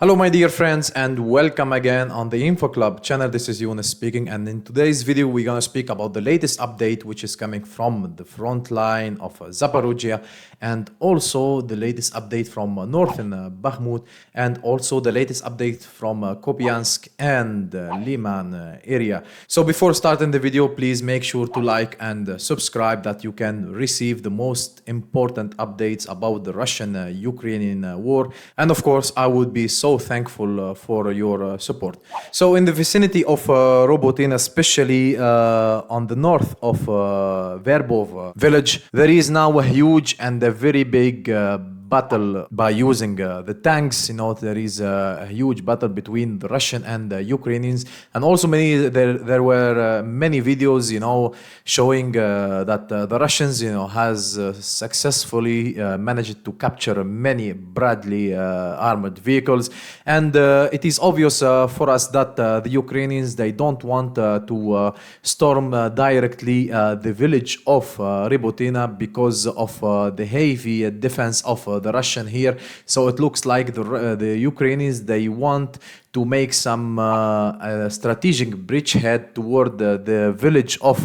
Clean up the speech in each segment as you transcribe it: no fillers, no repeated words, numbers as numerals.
Hello, my dear friends, and welcome again on the Info Club channel. This is Yunus speaking, and in today's video, we're gonna speak about the latest update, which is coming from the front line of Zaporizhia, and also the latest update from northern Bakhmut, and also the latest update from Kupiansk and Liman area. So before starting the video, please make sure to like and subscribe that you can receive the most important updates about the Russian-Ukrainian war. And of course, I would be so thankful for your support. So in the vicinity of Robotin, especially on the north of Verbov village, there is now a huge and a very big battle by using the tanks. There is a huge battle between the Russian and the Ukrainians, and also there were many videos showing that the Russians has successfully managed to capture many Bradley armored vehicles, and it is obvious for us that the Ukrainians, they don't want to storm directly the village of Ribotina because of the heavy defense of the Russian here. So it looks like the Ukrainians, they want to make some strategic bridgehead toward the village of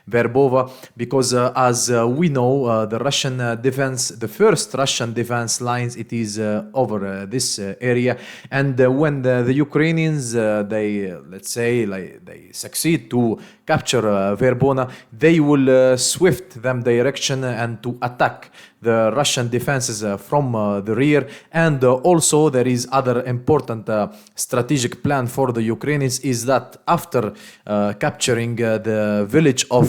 Verbova, because as we know, the first Russian defense lines, it is over this area, and when the Ukrainians they succeed to capture Verbona, they will swift them direction and to attack the Russian defenses from the rear. And also there is other important strategic plan for the Ukrainians, is that after capturing the village of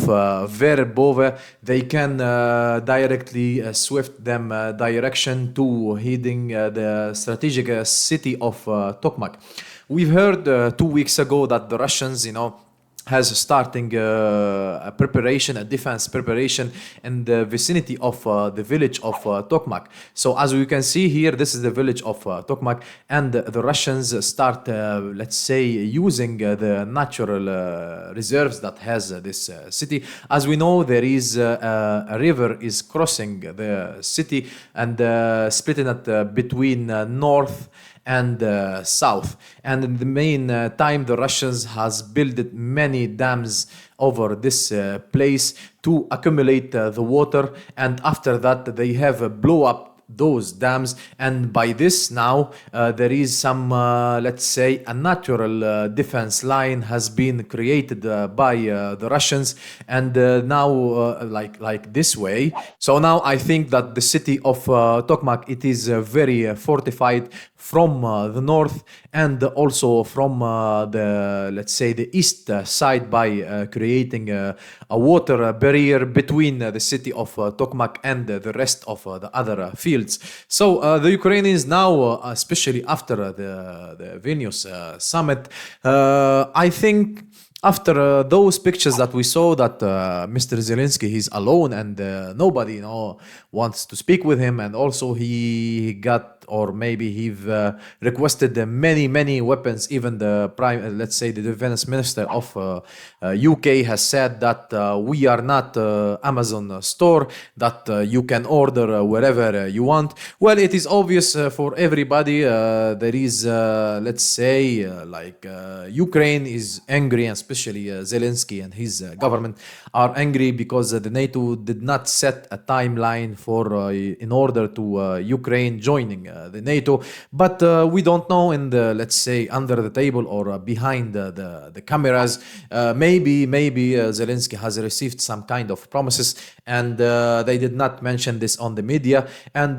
Verbove, they can directly swift them direction to heading the strategic city of Tokmak. We've heard 2 weeks ago that the Russians, has starting a defense preparation in the vicinity of the village of Tokmak. So as we can see here, this is the village of Tokmak, and the Russians start, using the natural reserves that has this city. As we know, there is a river is crossing the city and splitting it between north and south, and in the main time the Russians has built many dams over this place to accumulate the water, and after that they have blow up those dams, and by this now there is some a natural defense line has been created by the Russians, and now like this way. So now I think that the city of Tokmak, it is very fortified from the north and also from the east side, by creating a water barrier between the city of Tokmak and the rest of the other fields. So the Ukrainians now, especially after the Vilnius summit, I think after those pictures that we saw, that Mr. Zelensky, he's alone and nobody wants to speak with him, and also he got, or maybe he requested many weapons. Even the the defense minister of UK has said that we are not Amazon store, that you can order wherever you want. Well, it is obvious for everybody. There is Ukraine is angry, and especially Zelensky and his government are angry because the NATO did not set a timeline for in order to Ukraine joining the NATO. But we don't know, in the under the table or behind the cameras, maybe Zelensky has received some kind of promises, and they did not mention this on the media. And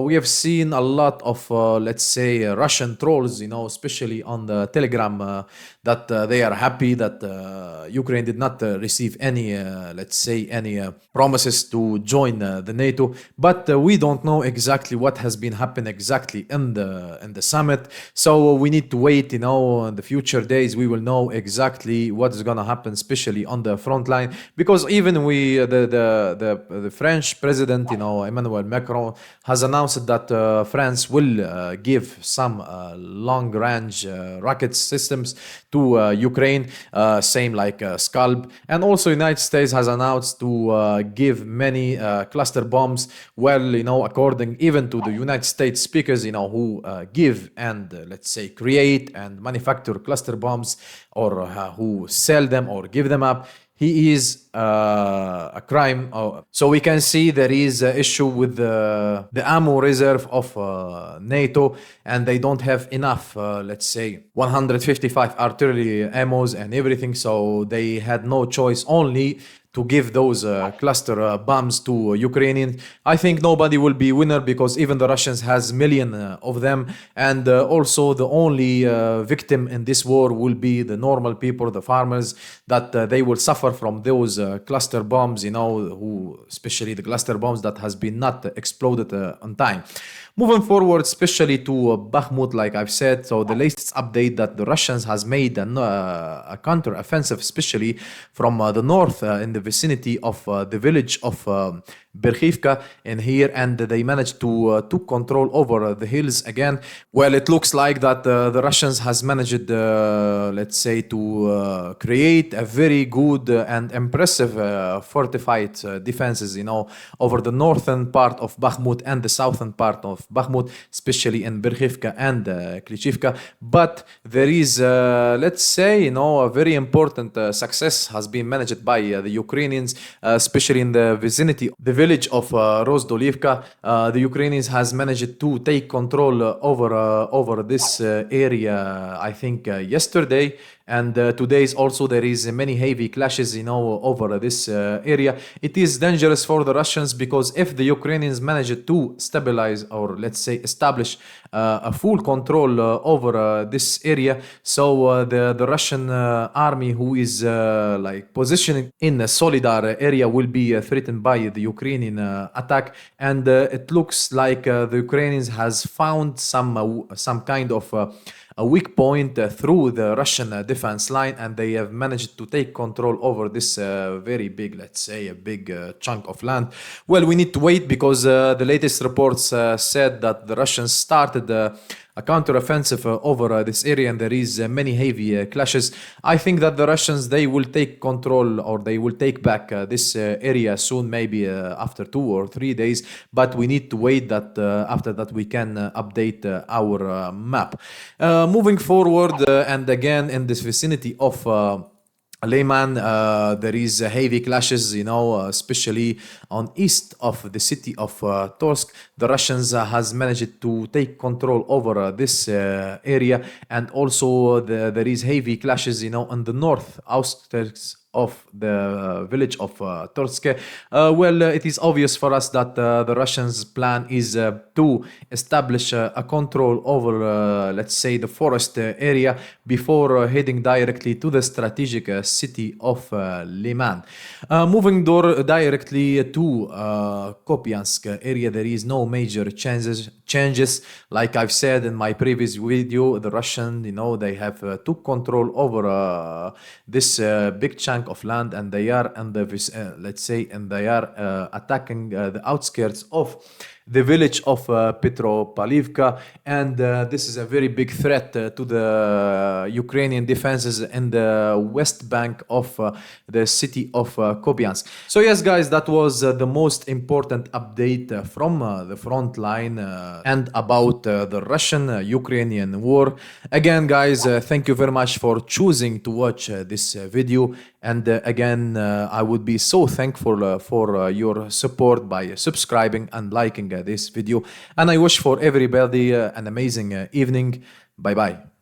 we have seen a lot of Russian trolls, especially on the Telegram, that they are happy that Ukraine did not receive any promises to join the NATO. But we don't know exactly what has been happening exactly in the summit. So we need to wait. In the future days, we will know exactly what is gonna happen, especially on the front line, because even the French president, Emmanuel Macron, has announced that France will give some long-range rocket systems to Ukraine, same like Scalp, and also United States has announced to give many cluster bombs. Well, according even to the United States state speakers, who give and let's say create and manufacture cluster bombs, or who sell them or give them up, he is a crime. So we can see there is an issue with the ammo reserve of NATO, and they don't have enough, let's say 155 artillery ammos and everything, so they had no choice only to give those cluster bombs to Ukrainians. I think nobody will be winner, because even the Russians has million of them, and also the only victim in this war will be the normal people, the farmers, that they will suffer from those cluster bombs, who especially the cluster bombs that has been not exploded on time. Moving forward, especially to Bakhmut, like I've said, so the latest update that the Russians has made a counter-offensive, especially from the north in the vicinity of the village of Berkhivka in here, and they managed to took control over the hills again. Well, it looks like that the Russians has managed, let's say, to create a very good and impressive fortified defenses, over the northern part of Bakhmut and the southern part of Bakhmut, especially in Berkhivka and Klishivka. But there is, let's say, a very important success has been managed by the Ukrainians, especially in the vicinity, the village of Rozdolivka. The Ukrainians has managed to take control over this area, I think, yesterday. And today also there is many heavy clashes, over this area. It is dangerous for the Russians, because if the Ukrainians manage to stabilize, or let's say establish a full control over this area, so the Russian army, who is like positioned in the Solidar area, will be threatened by the Ukrainian attack. And it looks like the Ukrainians has found some kind of a weak point through the Russian defense line, and they have managed to take control over this very big, let's say, a big chunk of land. Well, we need to wait, because the latest reports said that the Russians started a counter-offensive over this area, and there is many heavy clashes. I think that the Russians, they will take control, or they will take back this area soon, maybe after 2 or 3 days, but we need to wait that after that we can update our map. Moving forward, and again in this vicinity of LIMAN, there is heavy clashes, especially on east of the city of Torsk. The Russians has managed to take control over this area, and also there is heavy clashes, on the north outskirts of the village of Torsk. Well, it is obvious for us that the Russians' plan is to establish a control over, let's say, the forest area before heading directly to the strategic city of Liman. Moving directly to Kupiansk area, there is no major changes. Like I've said in my previous video, the Russian, they have took control over this big chunk of land, and they are in the let's say, and they are attacking the outskirts of the village of Petropavlivka, and this is a very big threat to the Ukrainian defenses in the west bank of the city of Kupiansk. So yes, guys, that was the most important update from the front line and about the Russian-Ukrainian war. Again, guys, thank you very much for choosing to watch this video, and again, I would be so thankful for your support by subscribing and liking this video, and I wish for everybody an amazing evening. Bye bye.